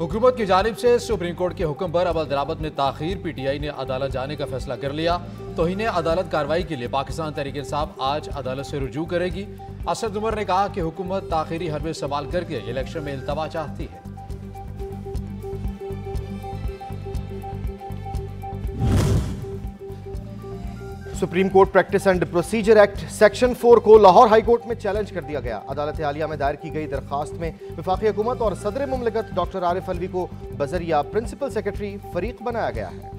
हुकूमत की जानिब से सुप्रीम कोर्ट के हुक्म पर अमल दरामद में ताखीर। PTI ने अदालत जाने का फैसला कर लिया। तौहीन अदालत कार्रवाई के लिए पाकिस्तान तहरीक इंसाफ आज अदालत से रुजू करेगी। असद उमर ने कहा कि हुकूमत ताखीरी हरबे इस्तेमाल करके इलेक्शन में इल्तवा चाहती है। Supreme court practice and procedure act section 4 को लाहौर हाई कोर्ट में चैलेंज कर दिया गया। अदालत आलिया में दायर की गई दरखास्त में वफाकी हुकूमत और सदर मुमलिकत डॉक्टर आरिफ अलवी को बजरिया प्रिंसिपल सेक्रेटरी फरीक बनाया गया है।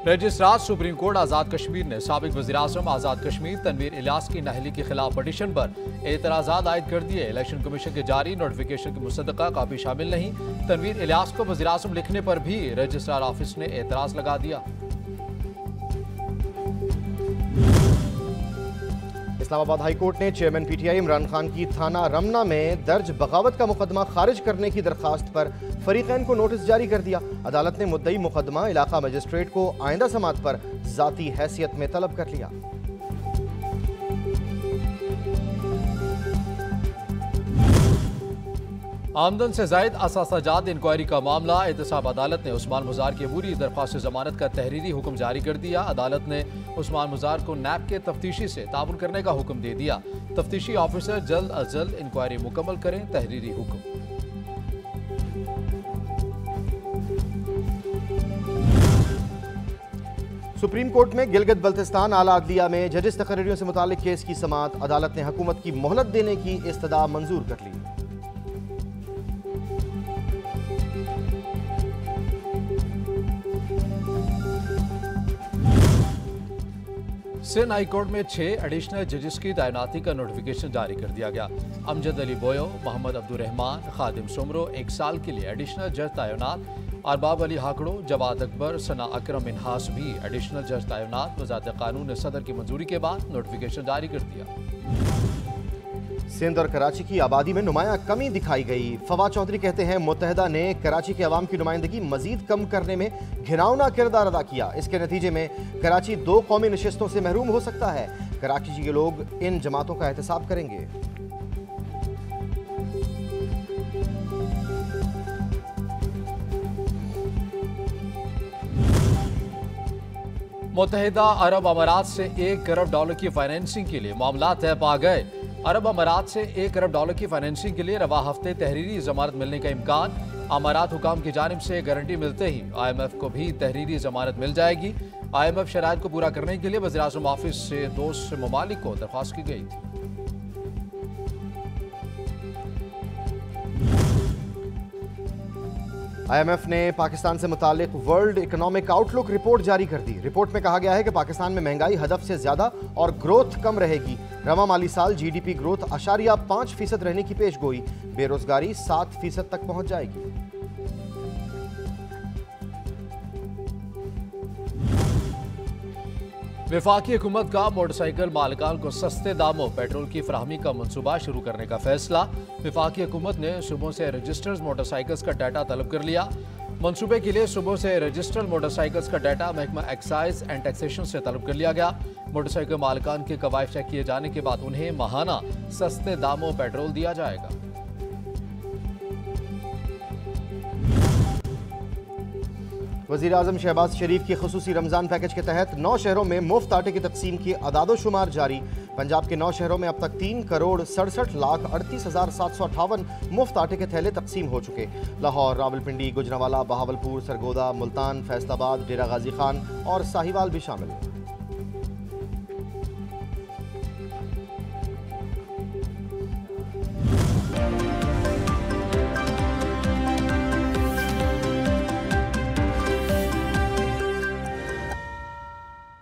Registrar supreme court Azad Kashmir ने साबिक वज़ीर-ए-आज़म आज़ाद कश्मीर तनवीर इलियास की नाअहली के खिलाफ पटिशन पर एतराज़ात आयद कर दिए। इलेक्शन कमीशन के जारी नोटिफिकेशन की मुसद्दका कापी शामिल नहीं। तनवीर इलियास को वज़ीर-ए-आज़म लिखने पर भी रजिस्ट्रार ऑफिस ने एतराज़ लगा दिया। इस्लामाबाद हाई कोर्ट ने चेयरमैन PTI इमरान खान की थाना रमना में दर्ज बगावत का मुकदमा खारिज करने की दरखास्त पर फरीकैन को नोटिस जारी कर दिया। अदालत ने मुद्दई मुकदमा इलाका मजिस्ट्रेट को आइंदा समात पर जाती हैसियत में तलब कर लिया। आमदन से जायद असासाजात इंक्वायरी का मामला। एहतसाब अदालत ने उस्मान मुजार की अबूरी दरख्वास्त जमानत का तहरीरी हुक्म जारी कर दिया। अदालत ने उस्मान मुजार को नैब के तफ्तीशी से ताउन करने का हुक्म दे दिया। तफ्तीशी ऑफिसर जल्द अज जल्द इंक्वायरी मुकम्मल करें। तहरीरी हुक्म। सुप्रीम कोर्ट में गिलगित बल्तिस्तान आला अदलिया में जजिस तकरीरों से मुतालिक केस की समाअत। अदालत ने हुकूमत की मोहलत देने की इस्तदा मंजूर कर ली। सिंध हाई कोर्ट में 6 एडिशनल जजेस की तैनाती का नोटिफिकेशन जारी कर दिया गया। अमजद अली बोयो, मोहम्मद अब्दुल रहमान, खादिम सुमरो 1 साल के लिए एडिशनल जज तैनात। अरबाब अली हाकड़ो, जवाद अकबर, सना अकरम मिनहास भी एडिशनल जज तैनात। वज़ारत कानून ने सदर की मंजूरी के बाद नोटिफिकेशन जारी कर दिया। सिंध और कराची की आबादी में नुमाया कमी दिखाई गई। फवाद चौधरी कहते हैं मुत्तहिदा ने कराची के अवाम की नुमाइंदगी मजीद कम करने में घिनौना किरदार अदा किया। इसके नतीजे में कराची 2 कौमी नशिस्तों से महरूम हो सकता है। कराची के लोग इन जमातों का एहतसाब करेंगे। मुत्तहिदा अरब अमारात से $1 करोड़ की फाइनेंसिंग के लिए मामला तय पा गए। अरब अमारात से $1 करोड़ की फाइनेंसिंग के लिए रवा हफ्ते तहरीरी जमानत मिलने का इम्कान। अमारात हुकाम की जानिब से गारंटी मिलते ही IMF को भी तहरीरी जमानत मिल जाएगी। IMF शराइत को पूरा करने के लिए वज़ीर-ए-आज़म ऑफिस से दोस्त ममालिक को दरख्वास्त की गई थी। IMF ने पाकिस्तान से मुतालिक वर्ल्ड इकोनॉमिक आउटलुक रिपोर्ट जारी कर दी। रिपोर्ट में कहा गया है कि पाकिस्तान में महंगाई हदफ से ज्यादा और ग्रोथ कम रहेगी। रवा माली साल GDP ग्रोथ 5% रहने की पेशगोई। बेरोजगारी 7% तक पहुंच जाएगी। वफाकी हुकूमत का मोटरसाइकिल मालिकान को सस्ते दामों पेट्रोल की फराहमी का मनसूबा शुरू करने का फैसला। वफाकी हुकूमत ने सूबों से रजिस्टर्ड मोटरसाइकिल्स का डाटा तलब कर लिया। मनसूबे के लिए सूबों से रजिस्टर्ड मोटरसाइकिल्स का डाटा महकमा एक्साइज एंड टैक्सेशन से तलब कर लिया गया। मोटरसाइकिल मालिकान के कवायद चेक किए जाने के बाद उन्हें माहाना सस्ते दामों पेट्रोल दिया जाएगा। वज़ीर-ए-आज़म शहबाज शरीफ की खुसूसी रमज़ान पैकेज के तहत 9 शहरों में मुफ्त आटे की तकसीम की अदादोशुमार जारी। पंजाब के 9 शहरों में अब तक 3,67,38,758 मुफ्त आटे के थैले तकसीम हो चुके। लाहौर, रावलपिंडी, गुजरांवाला, बहावलपुर, सरगोदा, मुल्तान, फैसलाबाद, डेरा गाजी खान और साहिवाल भी शामिल।